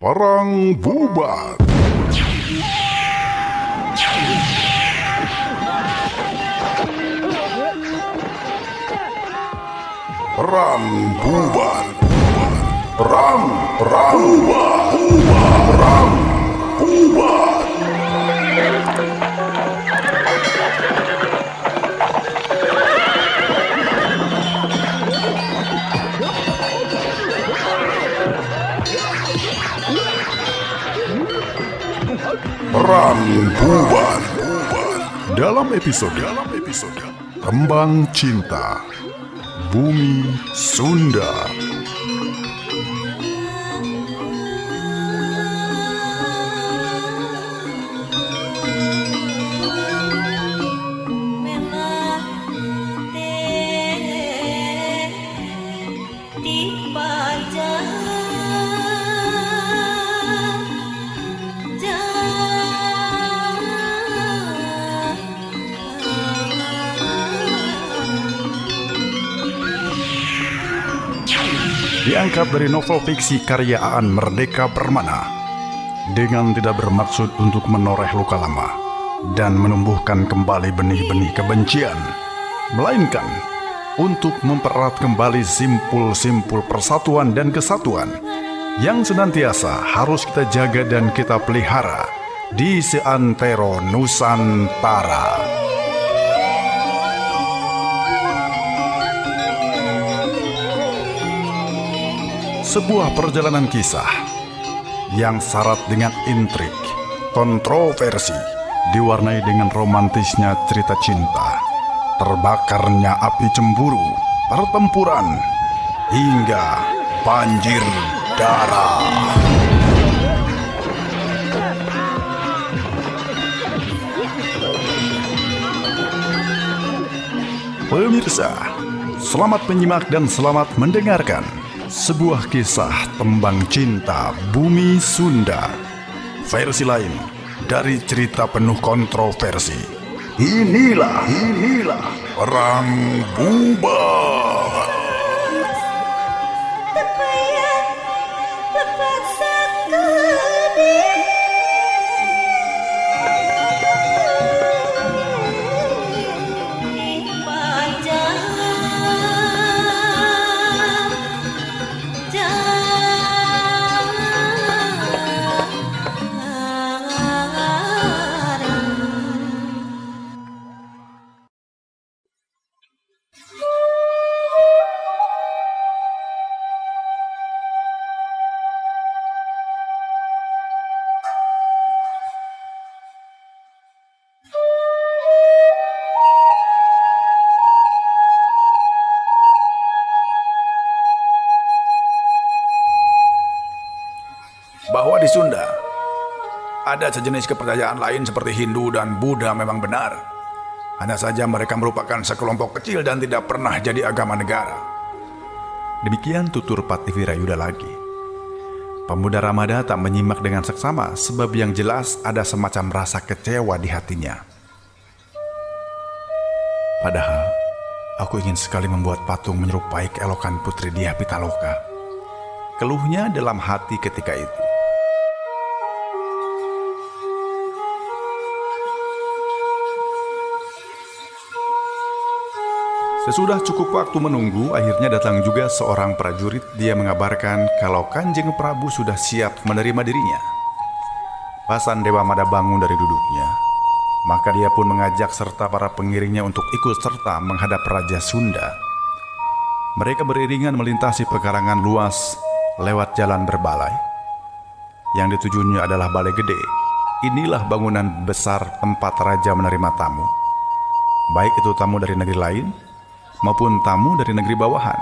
Perang Bubat. Perang Bubat. Perang Bubat. Perang Bubat. Perang Bubat. Dalam episode Tembang Cinta Bumi Sunda. Diangkat dari novel fiksi karya Aan Merdeka Permana dengan tidak bermaksud untuk menoreh luka lama dan menumbuhkan kembali benih-benih kebencian, melainkan untuk mempererat kembali simpul-simpul persatuan dan kesatuan yang senantiasa harus kita jaga dan kita pelihara di seantero Nusantara. Sebuah perjalanan kisah yang syarat dengan intrik, kontroversi, diwarnai dengan romantisnya cerita cinta, terbakarnya api cemburu, pertempuran, hingga banjir darah. Pemirsa, selamat menyimak dan selamat mendengarkan sebuah kisah tembang cinta Bumi Sunda, versi lain dari cerita penuh kontroversi. Inilah Perang Bubat. Bahwa di Sunda ada sejenis kepercayaan lain seperti Hindu dan Buddha memang benar. Hanya saja mereka merupakan sekelompok kecil dan tidak pernah jadi agama negara. Demikian tutur Pativirayuda lagi. Pemuda Ramada tak menyimak dengan seksama sebab yang jelas ada semacam rasa kecewa di hatinya. Padahal aku ingin sekali membuat patung menyerupai keelokan Putri Dyah Pitaloka. Keluhnya dalam hati ketika itu. Sesudah cukup waktu menunggu, akhirnya datang juga seorang prajurit. Dia mengabarkan kalau Kanjeng Prabu sudah siap menerima dirinya. Pasan Dewa Mada bangun dari duduknya. Maka dia pun mengajak serta para pengiringnya untuk ikut serta menghadap Raja Sunda. Mereka beriringan melintasi pekarangan luas lewat jalan berbalai. Yang ditujunya adalah Balai Gede. Inilah bangunan besar tempat Raja menerima tamu. Baik itu tamu dari negeri lain maupun tamu dari negeri bawahan,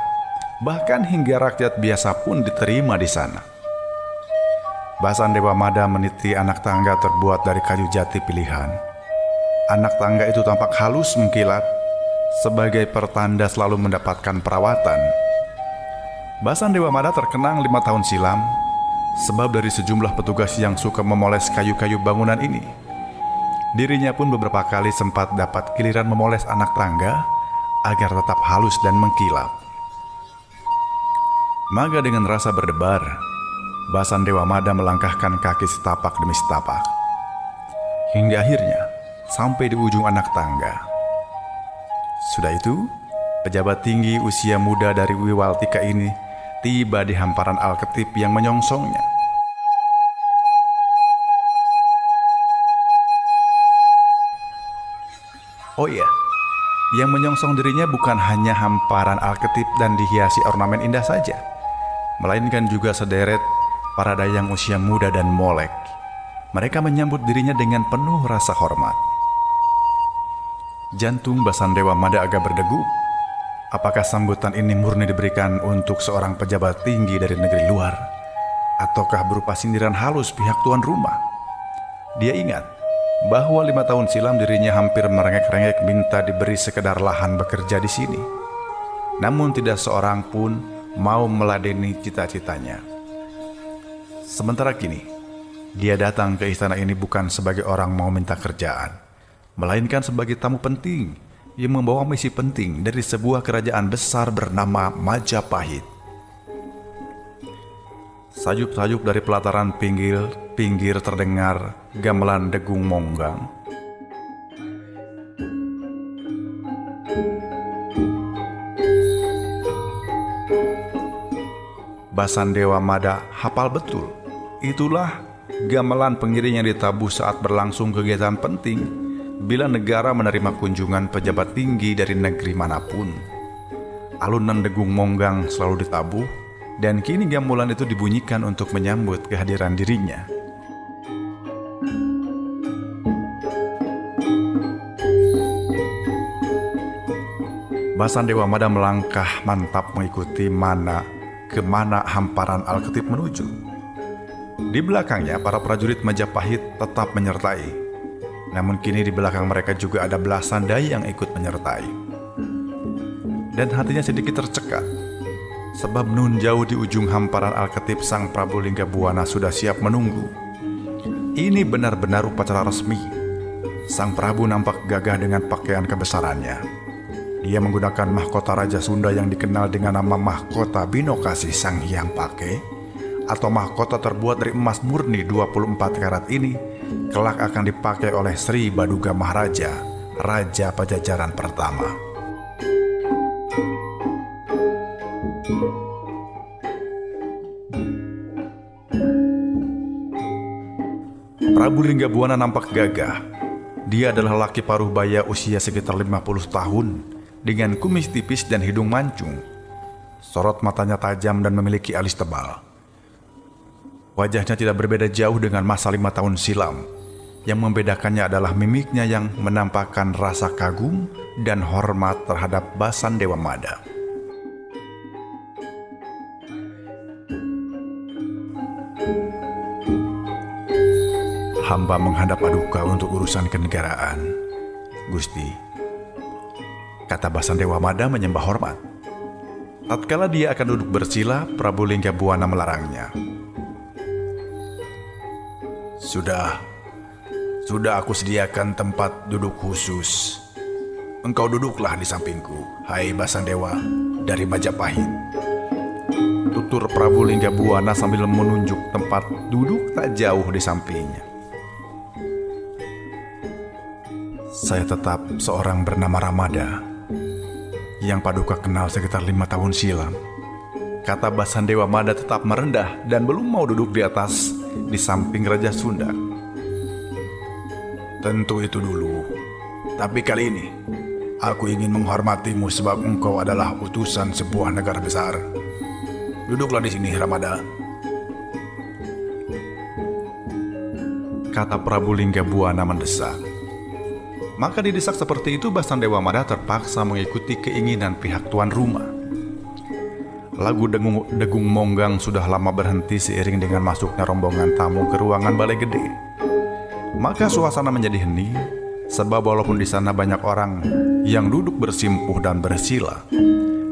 bahkan hingga rakyat biasa pun diterima di sana. Basan Dewa Mada meniti anak tangga terbuat dari kayu jati pilihan. Anak tangga itu tampak halus mengkilat, sebagai pertanda selalu mendapatkan perawatan. Basan Dewa Mada terkenang 5 tahun silam, sebab dari sejumlah petugas yang suka memoles kayu-kayu bangunan ini. Dirinya pun beberapa kali sempat dapat giliran memoles anak tangga agar tetap halus dan mengkilap. Maka dengan rasa berdebar, Basan Dewa Mada melangkahkan kaki setapak demi setapak, hingga akhirnya sampai di ujung anak tangga. Sudah itu, pejabat tinggi usia muda dari Wiwaltika ini tiba di hamparan Alketip yang menyongsongnya. Oh iya, yang menyongsong dirinya bukan hanya hamparan Alketip dan dihiasi ornamen indah saja, melainkan juga sederet para dayang usia muda dan molek. Mereka menyambut dirinya dengan penuh rasa hormat. Jantung Basan Dewa Mada agak berdegup. Apakah sambutan ini murni diberikan untuk seorang pejabat tinggi dari negeri luar, ataukah berupa sindiran halus pihak tuan rumah? Dia ingat bahwa 5 tahun silam dirinya hampir merengek-rengek minta diberi sekedar lahan bekerja di sini. Namun tidak seorang pun mau meladeni cita-citanya. Sementara kini, dia datang ke istana ini bukan sebagai orang mau minta kerjaan, melainkan sebagai tamu penting yang membawa misi penting dari sebuah kerajaan besar bernama Majapahit. Sayup-sayup dari pelataran pinggir terdengar gamelan degung monggang. Basan Dewa Mada hafal betul. Itulah gamelan pengiring yang ditabuh saat berlangsung kegiatan penting bila negara menerima kunjungan pejabat tinggi dari negeri manapun. Alunan degung monggang selalu ditabuh, dan kini gamelan itu dibunyikan untuk menyambut kehadiran dirinya. Basan Dewa Mada melangkah mantap mengikuti kemana hamparan Alketip menuju. Di belakangnya para prajurit Majapahit tetap menyertai. Namun kini di belakang mereka juga ada belasan dayang ikut menyertai. Dan hatinya sedikit tercekat, sebab nun jauh di ujung hamparan Alketip Sang Prabu Linggabuana sudah siap menunggu. Ini benar-benar upacara resmi. Sang Prabu nampak gagah dengan pakaian kebesarannya. Dia menggunakan mahkota Raja Sunda yang dikenal dengan nama mahkota Binokasi Sang Hyang Pake, atau mahkota terbuat dari emas murni 24 karat ini kelak akan dipakai oleh Sri Baduga Maharaja, Raja Pajajaran pertama. Prabu Linggabuana nampak gagah. Dia adalah laki paruh baya usia sekitar 50 tahun dengan kumis tipis dan hidung mancung. Sorot matanya tajam dan memiliki alis tebal. Wajahnya tidak berbeda jauh dengan masa 5 tahun silam. Yang membedakannya adalah mimiknya yang menampakkan rasa kagum dan hormat terhadap Basan Dewa Mada. Hamba menghadap aduka untuk urusan kenegaraan, Gusti, kata Basan Dewa Mada menyembah hormat. Tatkala dia akan duduk bersila, Prabu Linggabuana melarangnya. Sudah aku sediakan tempat duduk khusus. Engkau duduklah di sampingku, hai Basan Dewa dari Majapahit, tutur Prabu Linggabuana sambil menunjuk tempat duduk tak jauh di sampingnya. Saya tetap seorang bernama Ramada yang Paduka kenal sekitar 5 tahun silam, kata Basan Dewa Mada tetap merendah dan belum mau duduk di atas di samping Raja Sunda. Tentu itu dulu, tapi kali ini aku ingin menghormatimu sebab engkau adalah utusan sebuah negara besar. Duduklah di sini, Ramada, kata Prabu Linggabuana mendesak. Maka didesak seperti itu, Basan Dewa Mada terpaksa mengikuti keinginan pihak tuan rumah. Lagu degung monggang sudah lama berhenti seiring dengan masuknya rombongan tamu ke ruangan balai gede. Maka suasana menjadi hening, sebab walaupun di sana banyak orang yang duduk bersimpuh dan bersila,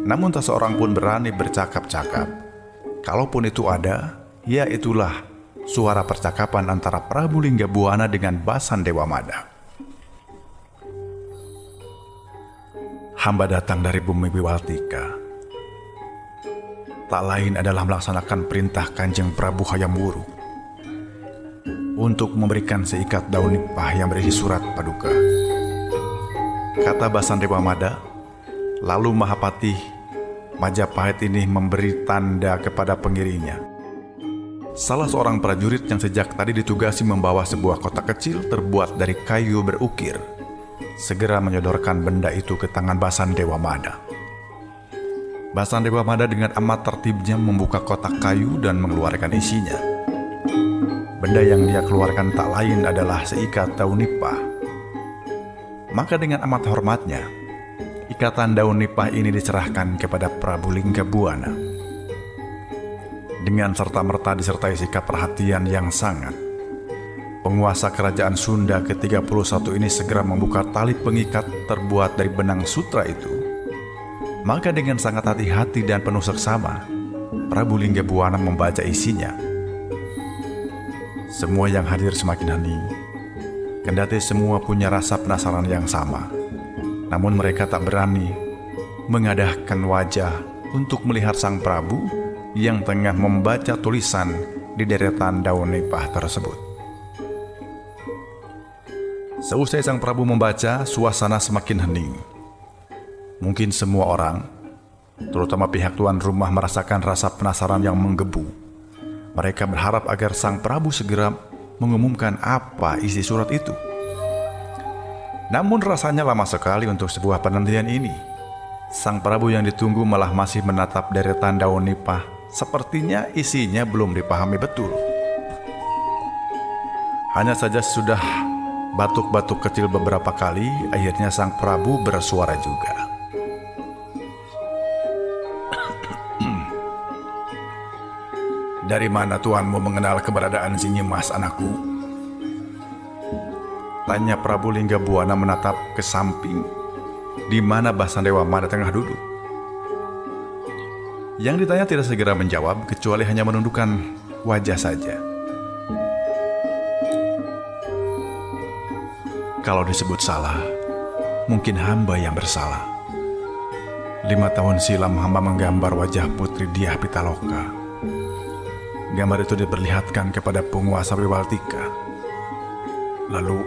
namun tak seorang pun berani bercakap-cakap. Kalaupun itu ada, ya itulah suara percakapan antara Prabu Linggabuana dengan Basan Dewa Mada. Hamba datang dari bumi Wiwaltika. tak lain adalah melaksanakan perintah Kanjeng Prabu Hayam Wuruk untuk memberikan seikat daun nipah yang berisi surat paduka. Kata Basandewa Mada, lalu Mahapati Majapahit ini memberi tanda kepada pengiringnya. Salah seorang prajurit yang sejak tadi ditugasi membawa sebuah kotak kecil terbuat dari kayu berukir, segera menyodorkan benda itu ke tangan Basandewa Mada. Basandewa Mada dengan amat tertibnya membuka kotak kayu dan mengeluarkan isinya. Benda yang dia keluarkan tak lain adalah seikat daun nipah. Maka dengan amat hormatnya, ikatan daun nipah ini diserahkan kepada Prabu Linggabuana. Dengan serta-merta disertai sikap perhatian yang sangat, penguasa kerajaan Sunda ke-31 ini segera membuka tali pengikat terbuat dari benang sutra itu. Maka dengan sangat hati-hati dan penuh seksama, Prabu Linggabuana membaca isinya. Semua yang hadir semakin hening, kendati semua punya rasa penasaran yang sama. Namun mereka tak berani mengadahkan wajah untuk melihat sang Prabu yang tengah membaca tulisan di deretan daun nipah tersebut. Seusai sang Prabu membaca, suasana semakin hening. Mungkin semua orang, terutama pihak tuan rumah, merasakan rasa penasaran yang menggebu. Mereka berharap agar sang Prabu segera mengumumkan apa isi surat itu. Namun rasanya lama sekali untuk sebuah penantian ini. Sang Prabu yang ditunggu malah masih menatap deretan daun nipah. Sepertinya isinya belum dipahami betul. Hanya saja sudah batuk-batuk kecil beberapa kali, akhirnya sang Prabu bersuara juga. Dari mana tuanmu mengenal keberadaan si Nyimas, anakku? Tanya Prabu Linggabuana menatap ke samping, di mana Basandewa Mada tengah duduk. Yang ditanya tidak segera menjawab, kecuali hanya menundukkan wajah saja. Kalau disebut salah, mungkin hamba yang bersalah. 5 tahun silam hamba menggambar wajah Putri Diah Pitaloka. Gambar itu diperlihatkan kepada penguasa Wiwaltika. Lalu,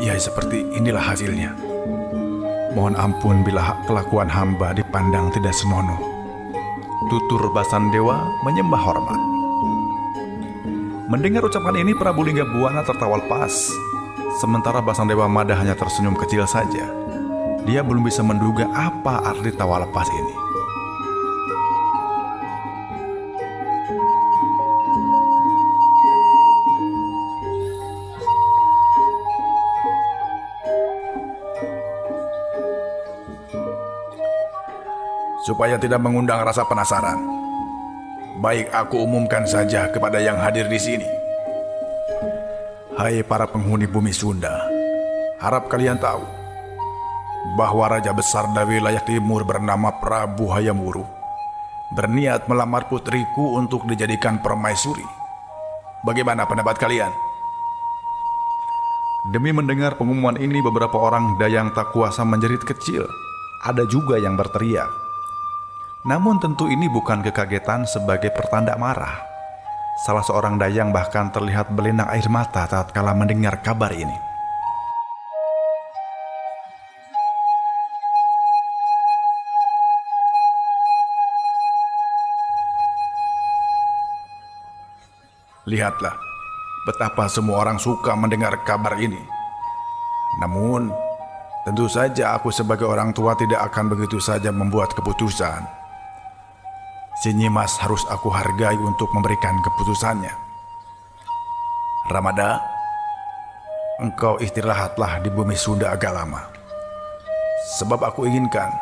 ya seperti inilah hasilnya. Mohon ampun bila kelakuan hamba dipandang tidak senonoh. Tutur Basandewa menyembah hormat. Mendengar ucapan ini, Prabu Linggabuana tertawa lepas. Sementara Basandewa Mada hanya tersenyum kecil saja. Dia belum bisa menduga apa arti tawa lepas ini. Supaya tidak mengundang rasa penasaran, baik aku umumkan saja kepada yang hadir di sini. Hai para penghuni bumi Sunda, harap kalian tahu bahwa Raja Besar dari wilayah timur bernama Prabu Hayam Wuruk berniat melamar putriku untuk dijadikan permaisuri. Bagaimana pendapat kalian? Demi mendengar pengumuman ini, beberapa orang dayang tak kuasa menjerit kecil. Ada juga yang berteriak. Namun tentu ini bukan kekagetan sebagai pertanda marah. Salah seorang dayang bahkan terlihat berlinang air mata tatkala mendengar kabar ini. Lihatlah, betapa semua orang suka mendengar kabar ini. Namun, tentu saja aku sebagai orang tua tidak akan begitu saja membuat keputusan. Si Nyimas harus aku hargai untuk memberikan keputusannya. Ramada, engkau istirahatlah di bumi Sunda agak lama. Sebab aku inginkan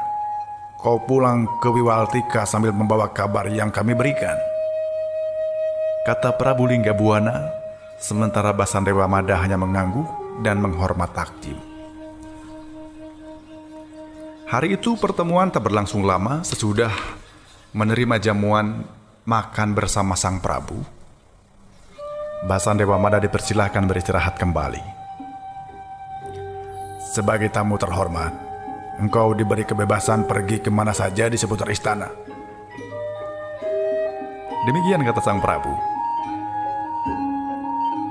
kau pulang ke Wiwaltika sambil membawa kabar yang kami berikan. Kata Prabu Linggabuana, sementara Basandewa Mada hanya mengangguk dan menghormat takjub. Hari itu pertemuan tak berlangsung lama. Sesudah menerima jamuan makan bersama sang Prabu, Basandewa Mada dipersilahkan beristirahat kembali. Sebagai tamu terhormat, engkau diberi kebebasan pergi kemana saja di seputar istana. Demikian kata sang Prabu.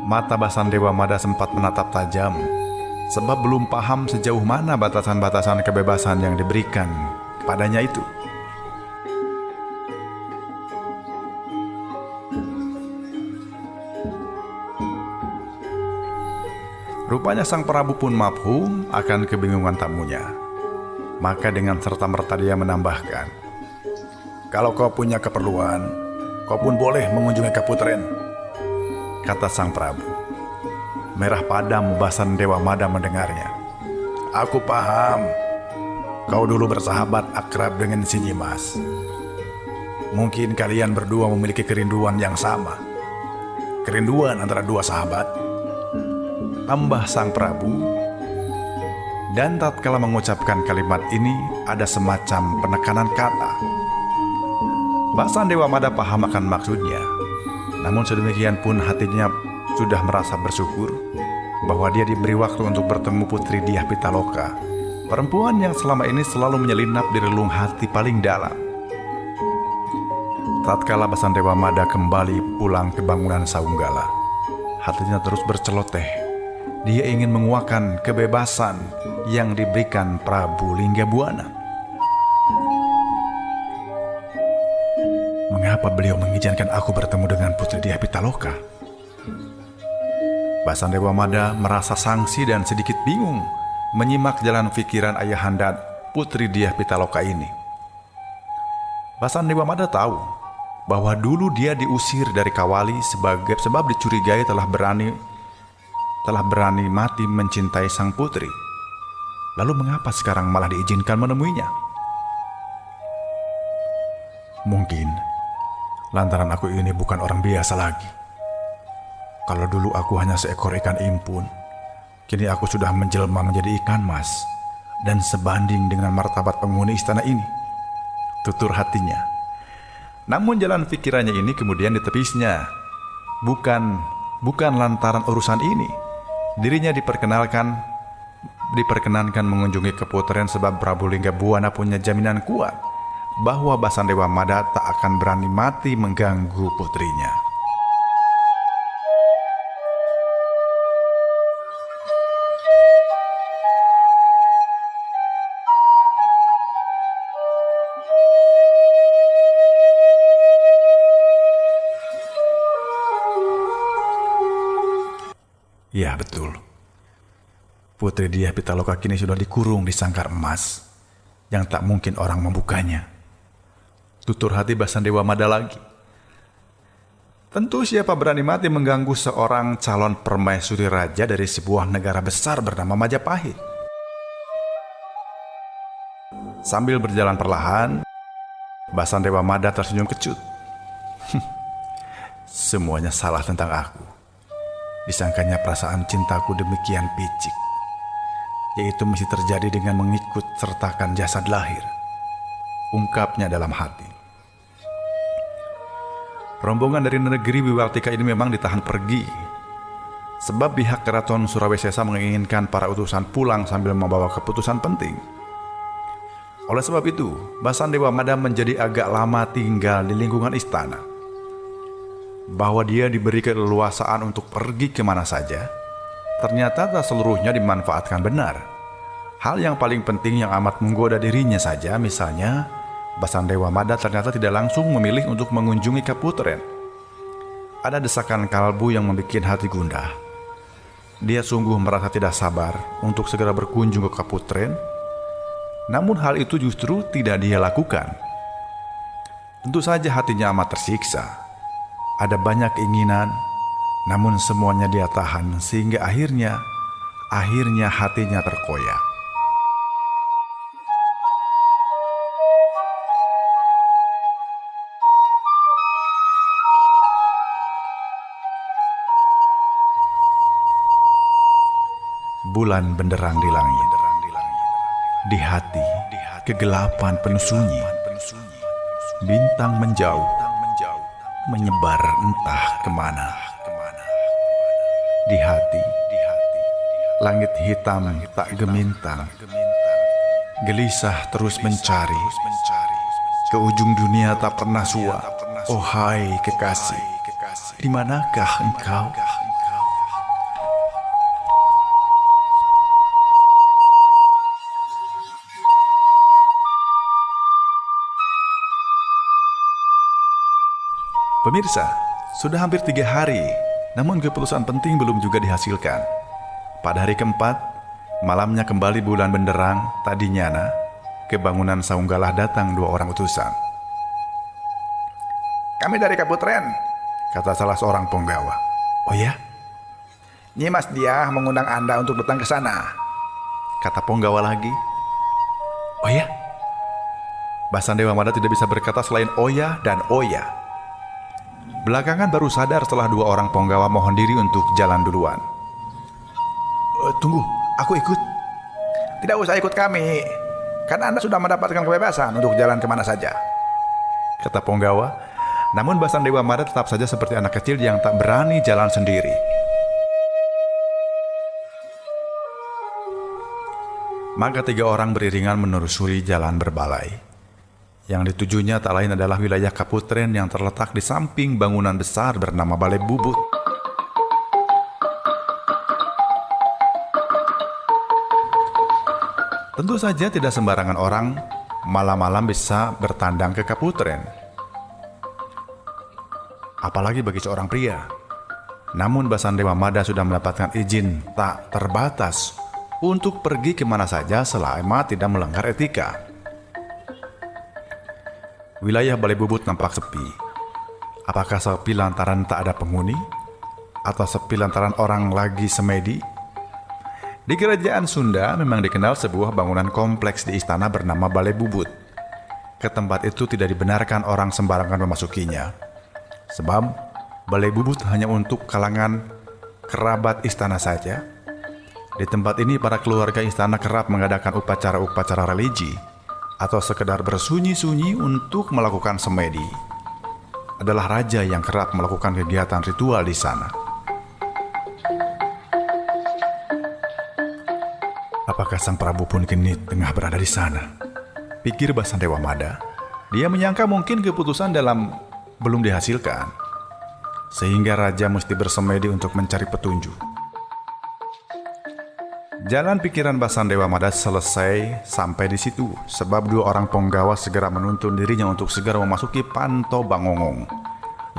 Mata Basan Dewa Mada sempat menatap tajam, sebab belum paham sejauh mana batasan-batasan kebebasan yang diberikan kepadanya itu. Rupanya sang Prabu pun mafhum akan kebingungan tamunya. Maka dengan serta-merta dia menambahkan, "Kalau kau punya keperluan, kau pun boleh mengunjungi Kaputren," kata sang Prabu. Merah padam Basan Dewa Mada mendengarnya. "Aku paham. Kau dulu bersahabat akrab dengan si Nyimas. Mungkin kalian berdua memiliki kerinduan yang sama. Kerinduan antara dua sahabat," tambah sang Prabu. Dan tatkala mengucapkan kalimat ini, ada semacam penekanan kata. Basan Dewa Mada paham akan maksudnya. Namun sedemikian pun hatinya sudah merasa bersyukur bahwa dia diberi waktu untuk bertemu Putri Dyah Pitaloka, perempuan yang selama ini selalu menyelinap di relung hati paling dalam. Tatkala Basan Dewa Mada kembali pulang ke bangunan Saunggala, hatinya terus berceloteh. Dia ingin menguakkan kebebasan yang diberikan Prabu Linggabuana. Mengapa beliau mengizinkan aku bertemu dengan Putri Dyah Pitaloka? Basan Dewa Mada merasa sangsi dan sedikit bingung menyimak jalan pikiran ayahanda Putri Dyah Pitaloka ini. Basan Dewa Mada tahu bahwa dulu dia diusir dari Kawali sebab dicurigai telah berani mati mencintai sang putri. Lalu mengapa sekarang malah diizinkan menemuinya? Mungkin lantaran aku ini bukan orang biasa lagi. Kalau dulu aku hanya seekor ikan impun, kini aku sudah menjelma menjadi ikan mas dan sebanding dengan martabat penghuni istana ini, tutur hatinya. Namun jalan pikirannya ini kemudian ditepisnya. Bukan lantaran urusan ini dirinya diperkenankan mengunjungi Kaputren sebab Prabu Linggabuana punya jaminan kuat bahwa Basan Dewa Mada tak akan berani mati mengganggu putrinya. Ya betul, Putri Dyah Pitaloka kini sudah dikurung di sangkar emas yang tak mungkin orang membukanya. Tutur hati Basan Dewa Mada lagi. Tentu siapa berani mati mengganggu seorang calon permaisuri raja dari sebuah negara besar bernama Majapahit. Sambil berjalan perlahan, Basan Dewa Mada tersenyum kecut. Semuanya salah tentang aku. Disangkanya perasaan cintaku demikian picik, yaitu mesti terjadi dengan mengikut sertakan jasad lahir, ungkapnya dalam hati. Rombongan dari negeri Wiwartika ini memang ditahan pergi, sebab pihak keraton Surawisesa menginginkan para utusan pulang sambil membawa keputusan penting. Oleh sebab itu, Basan Dewa Mada menjadi agak lama tinggal di lingkungan istana. Bahwa dia diberi keleluasaan untuk pergi kemana saja, ternyata tak seluruhnya dimanfaatkan benar. Hal yang paling penting yang amat menggoda dirinya saja, misalnya Basan Dewa Mada ternyata tidak langsung memilih untuk mengunjungi Kaputren. Ada desakan kalbu yang membuat hati gundah. Dia sungguh merasa tidak sabar untuk segera berkunjung ke Kaputren, namun hal itu justru tidak dia lakukan. Tentu saja hatinya amat tersiksa. Ada banyak keinginan, namun semuanya dia tahan sehingga akhirnya hatinya terkoyak. Bulan benderang di langit, di hati kegelapan penuh sunyi, bintang menjauh, menyebar entah kemana. Di hati, langit hitam tak gemintang, gelisah terus mencari. Ke ujung dunia tak pernah sua, Oh hai kekasih, di manakah engkau? Pemirsa, sudah hampir 3 hari, namun keputusan penting belum juga dihasilkan. Pada hari keempat, malamnya kembali bulan benderang, tak dinyana, ke bangunan Saunggalah datang 2 orang utusan. Kami dari Kaputren, Kata salah seorang penggawa. Oh ya? Nyimas Diah mengundang Anda untuk datang ke sana. Kata penggawa lagi. Oh ya? Basan Dewa Mada tidak bisa berkata selain Oya dan Oya. Belakangan baru sadar setelah 2 orang penggawa mohon diri untuk jalan duluan. Tunggu, aku ikut. Tidak usah ikut kami, kan Anda sudah mendapatkan kebebasan untuk jalan kemana saja, kata penggawa. Namun Basan Dewa Mada tetap saja seperti anak kecil yang tak berani jalan sendiri. Maka 3 orang beriringan menelusuri jalan berbalai. Yang ditujunya tak lain adalah wilayah Kaputren yang terletak di samping bangunan besar bernama Balai Bubut. Tentu saja tidak sembarangan orang malam-malam bisa bertandang ke Kaputren. Apalagi bagi seorang pria. Namun Basan Dewa Mada sudah mendapatkan izin tak terbatas untuk pergi kemana saja selama tidak melanggar etika. Wilayah Balai Bubut nampak sepi. Apakah sepi lantaran tak ada penghuni? Atau sepi lantaran orang lagi semedi? Di kerajaan Sunda memang dikenal sebuah bangunan kompleks di istana bernama Balai Bubut. Ke tempat itu tidak dibenarkan orang sembarangan memasukinya. Sebab Balai Bubut hanya untuk kalangan kerabat istana saja. Di tempat ini para keluarga istana kerap mengadakan upacara-upacara religi atau sekedar bersunyi-sunyi untuk melakukan semedi. Adalah raja yang kerap melakukan kegiatan ritual di sana. Apakah sang Prabu pun kini tengah berada di sana? Pikir Basan Dewa Mada. Dia menyangka mungkin keputusan dalam belum dihasilkan, sehingga raja mesti bersemedi untuk mencari petunjuk. Jalan pikiran Basan Dewa Mada selesai sampai di situ, sebab 2 orang penggawa segera menuntun dirinya untuk segera memasuki Panto Bangongong,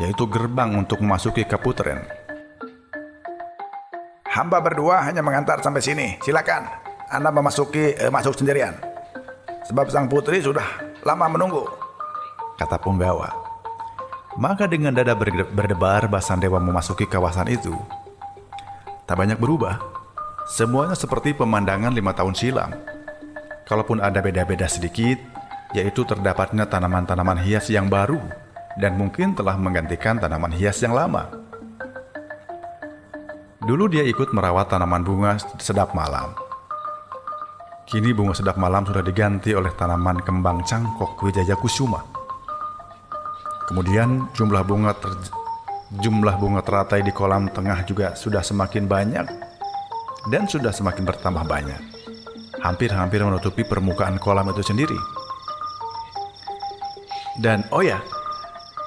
yaitu gerbang untuk memasuki Kaputren. Hamba berdua hanya mengantar sampai sini. Silakan, Anda masuk sendirian. Sebab sang putri sudah lama menunggu, kata penggawa. Maka dengan dada berdebar Basan Dewa memasuki kawasan itu. Tak banyak berubah. Semuanya seperti pemandangan 5 tahun silam. Kalaupun ada beda-beda sedikit, yaitu terdapatnya tanaman-tanaman hias yang baru dan mungkin telah menggantikan tanaman hias yang lama. Dulu dia ikut merawat tanaman bunga sedap malam. Kini bunga sedap malam sudah diganti oleh tanaman kembang cangkok Wijaya Kusuma. Kemudian jumlah bunga teratai di kolam tengah juga sudah semakin banyak dan sudah semakin bertambah banyak, hampir menutupi permukaan kolam itu sendiri. Dan oh ya,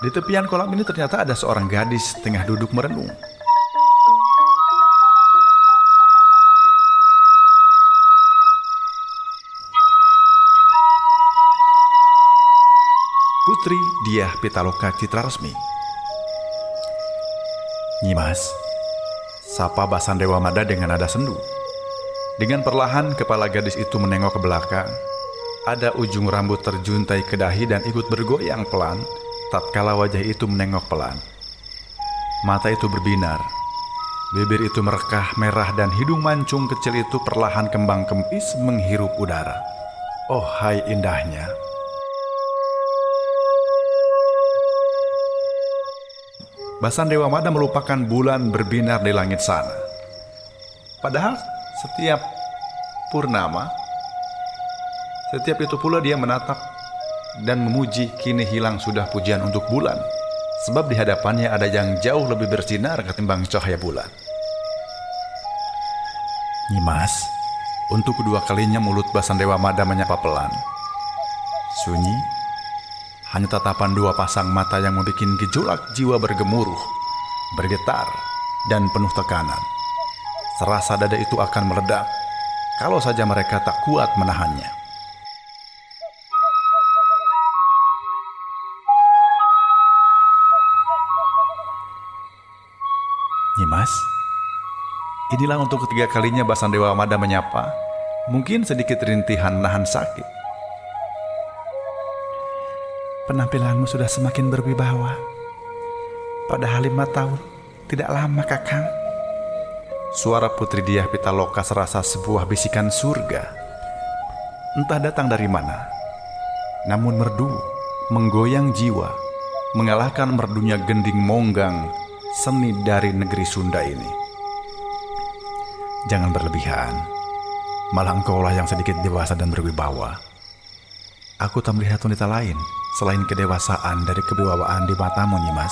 di tepian kolam ini ternyata ada seorang gadis tengah duduk merenung. Putri Diah Pitaloka Citra Resmi. Nyimas, sapa Basan Dewa Mada dengan nada sendu. Dengan perlahan kepala gadis itu menengok ke belakang. Ada ujung rambut terjuntai ke dahi dan ikut bergoyang pelan tatkala wajah itu menengok pelan. Mata itu berbinar, bibir itu merekah merah dan hidung mancung kecil itu perlahan kembang kempis menghirup udara. Oh hai indahnya. Basan Dewa Mada melupakan bulan berbinar di langit sana. Padahal setiap purnama, setiap itu pula dia menatap dan memuji. Kini hilang sudah pujian untuk bulan, sebab di hadapannya ada yang jauh lebih bersinar ketimbang cahaya bulan. Nyimas, untuk kedua kalinya mulut Basan Dewa Mada menyapa pelan. Sunyi, Hanya tatapan dua pasang mata yang membuat gejolak jiwa bergemuruh, bergetar, dan penuh tekanan. Serasa dada itu akan meledak kalau saja mereka tak kuat menahannya. Nyimas, inilah untuk ketiga kalinya Basandewa Mada menyapa, mungkin sedikit rintihan nahan sakit. Penampilanmu sudah semakin berwibawa. Padahal 5 tahun tidak lama, Kakang. Suara Putri Diah Pitaloka serasa sebuah bisikan surga. Entah datang dari mana, namun merdu, menggoyang jiwa, mengalahkan merdunya gending monggang seni dari negeri Sunda ini. Jangan berlebihan, malah engkaulah yang sedikit dewasa dan berwibawa. Aku tak melihat wanita lain selain kedewasaan dari kewibawaan di matamu, Nyimas.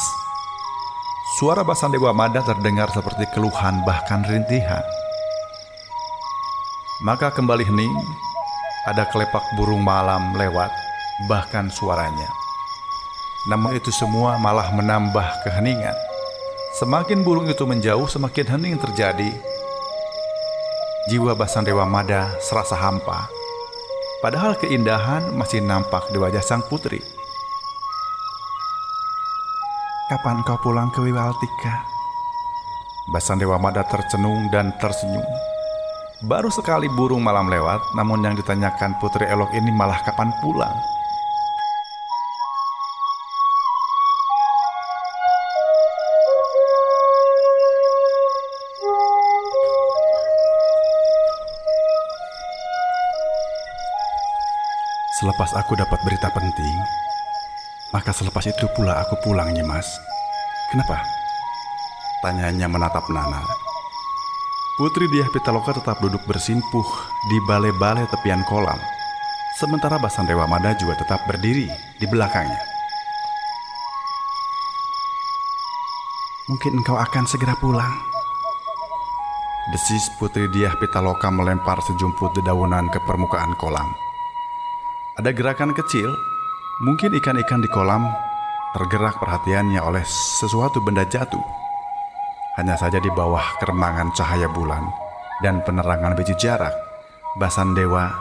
Suara Basandewa Mada terdengar seperti keluhan bahkan rintihan. Maka kembali hening, ada kelepak burung malam lewat, bahkan suaranya. Namun itu semua malah menambah keheningan. Semakin burung itu menjauh, semakin hening terjadi. Jiwa Basandewa Mada serasa hampa. Padahal keindahan masih nampak di wajah sang putri. Kapan kau pulang ke Wiwaltika? Basandewa Mada tercenung dan tersenyum. Baru sekali burung malam lewat, namun yang ditanyakan Putri Elok ini malah kapan pulang. Selepas aku dapat berita penting, maka selepas itu pula aku pulang, Nyimas. Kenapa? Tanyanya menatap Nana. Putri Diah Pitaloka tetap duduk bersimpuh di balai-balai tepian kolam, sementara Basandewa Mada juga tetap berdiri di belakangnya. Mungkin engkau akan segera pulang. Desis Putri Diah Pitaloka melempar sejumput dedaunan ke permukaan kolam. Ada gerakan kecil. Mungkin ikan-ikan di kolam tergerak perhatiannya oleh sesuatu benda jatuh. Hanya saja di bawah keremangan cahaya bulan dan penerangan biji jarak, Basandewa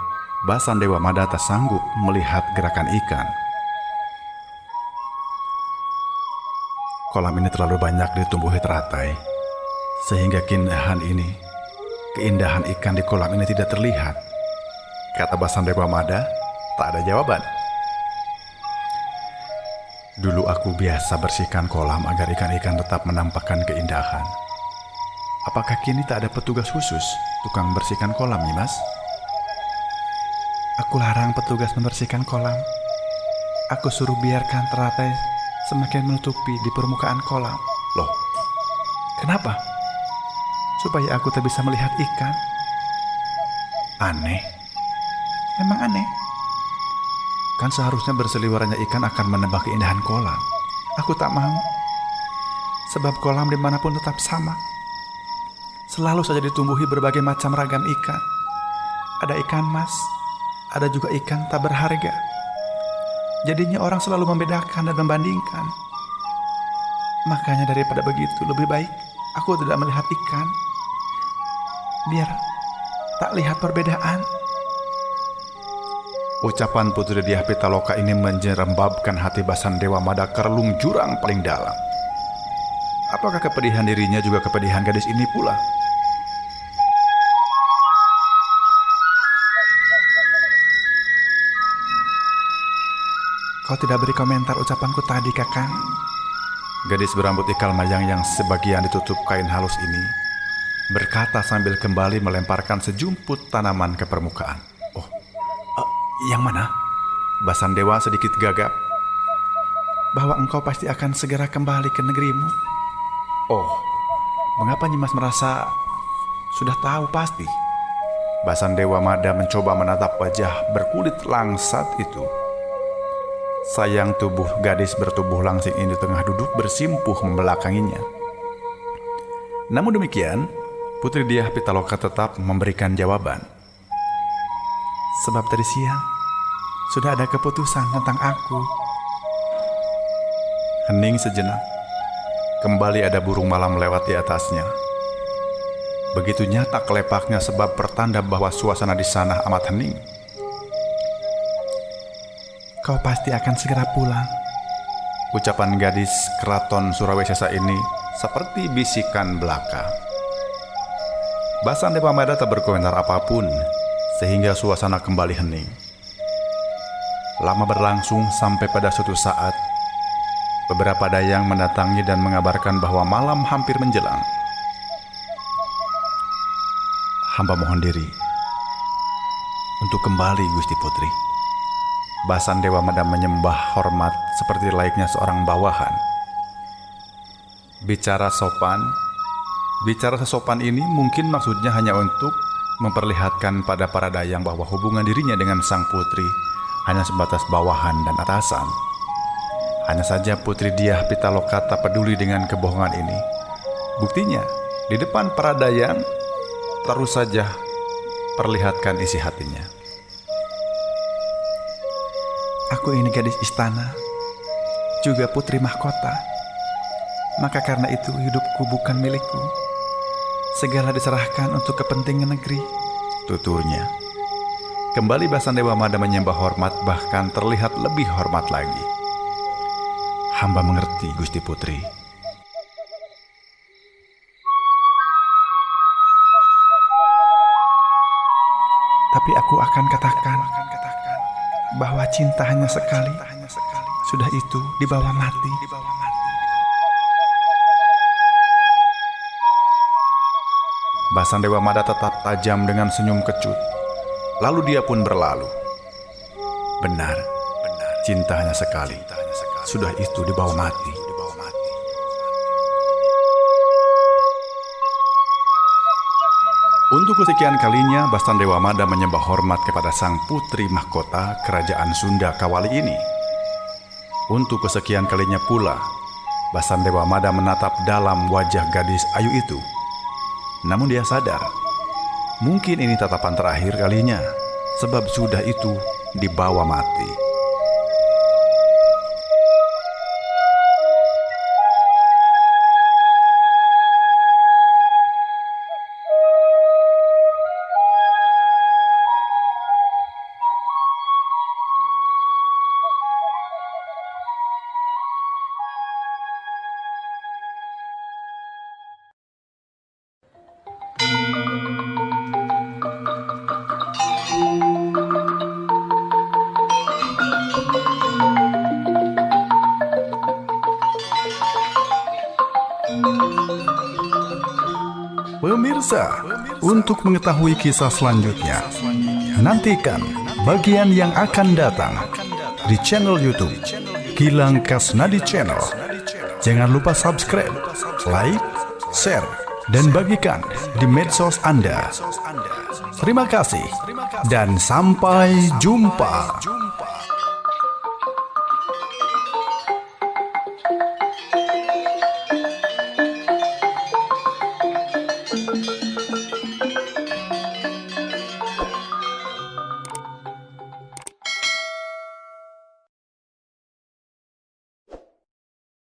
Mada tak sanggup melihat gerakan ikan. Kolam ini terlalu banyak ditumbuhi teratai, sehingga keindahan ikan di kolam ini tidak terlihat. Kata Basandewa Mada, tak ada jawaban. Dulu aku biasa bersihkan kolam agar ikan-ikan tetap menampakkan keindahan. Apakah kini tak ada petugas khusus tukang bersihkan kolam, Nyimas? Aku larang petugas membersihkan kolam. Aku suruh biarkan teratai semakin menutupi di permukaan kolam. Loh, kenapa? Supaya aku tak bisa melihat ikan. Aneh. Memang aneh. Kan seharusnya berseliwerannya ikan akan menambah keindahan kolam. Aku tak mau. Sebab kolam dimanapun tetap sama. Selalu saja ditumbuhi berbagai macam ragam ikan. Ada ikan mas, ada juga ikan tak berharga. Jadinya orang selalu membedakan dan membandingkan. Makanya daripada begitu, lebih baik aku tidak melihat ikan. Biar tak lihat perbedaan. Ucapan Putri Diah Pitaloka ini menjerembabkan hati Basandewa Mada ke relung jurang paling dalam. Apakah kepedihan dirinya juga kepedihan gadis ini pula? Kau tidak beri komentar ucapanku tadi, Kakang. Gadis berambut ikal mayang yang sebagian ditutup kain halus ini berkata sambil kembali melemparkan sejumput tanaman ke permukaan. Yang mana? Basandewa sedikit gagap. Bahwa engkau pasti akan segera kembali ke negerimu. Oh, mengapa Nyimas merasa sudah tahu pasti? Basandewa Mada mencoba menatap wajah berkulit langsat itu. Sayang tubuh gadis bertubuh langsing ini tengah duduk bersimpuh membelakanginya. Namun demikian, Putri Diah Pitaloka tetap memberikan jawaban. Sebab tadi siang sudah ada keputusan tentang aku. Hening sejenak. Kembali ada burung malam lewat di atasnya. Begitu nyata kelepaknya sebab pertanda bahwa suasana di sana amat hening. Kau pasti akan segera pulang. Ucapan gadis keraton Surawesesa ini seperti bisikan belaka. Basan Dewa Mada tak berkomentar apapun sehingga suasana kembali hening. Lama berlangsung sampai pada suatu saat beberapa dayang mendatangi dan mengabarkan bahwa malam hampir menjelang. Hamba mohon diri untuk kembali, Gusti Putri. Basan Dewa Mada menyembah hormat seperti layaknya seorang bawahan. Bicara sesopan ini mungkin maksudnya hanya untuk memperlihatkan pada para dayang bahwa hubungan dirinya dengan sang putri hanya sebatas bawahan dan atasan. Hanya saja Putri Diah Pitaloka tak peduli dengan kebohongan ini. Buktinya, di depan para dayang terus saja perlihatkan isi hatinya. Aku ini gadis istana, juga putri mahkota. Maka karena itu hidupku bukan milikku. Segala diserahkan untuk kepentingan negeri, tuturnya. Kembali Basan Dewa Mada menyembah hormat, bahkan terlihat lebih hormat lagi. Hamba mengerti, Gusti Putri. Tapi aku akan katakan bahwa cinta hanya sekali. Sudah itu dibawa mati. Basan Dewa Mada tetap tajam dengan senyum kecut. Lalu dia pun berlalu. Benar, cinta hanya sekali. Sudah itu dibawa mati. Untuk kesekian kalinya, Basan Dewa Mada menyembah hormat kepada sang putri mahkota kerajaan Sunda Kawali ini. Untuk kesekian kalinya pula, Basan Dewa Mada menatap dalam wajah gadis ayu itu. Namun dia sadar, mungkin ini tatapan terakhir kalinya, sebab sudah itu dibawa mati. Pemirsa, untuk mengetahui kisah selanjutnya, nantikan bagian yang akan datang di channel YouTube Gilang Kasnadi Channel. Jangan lupa subscribe, like, share, dan bagikan di medsos Anda. Terima kasih dan sampai jumpa.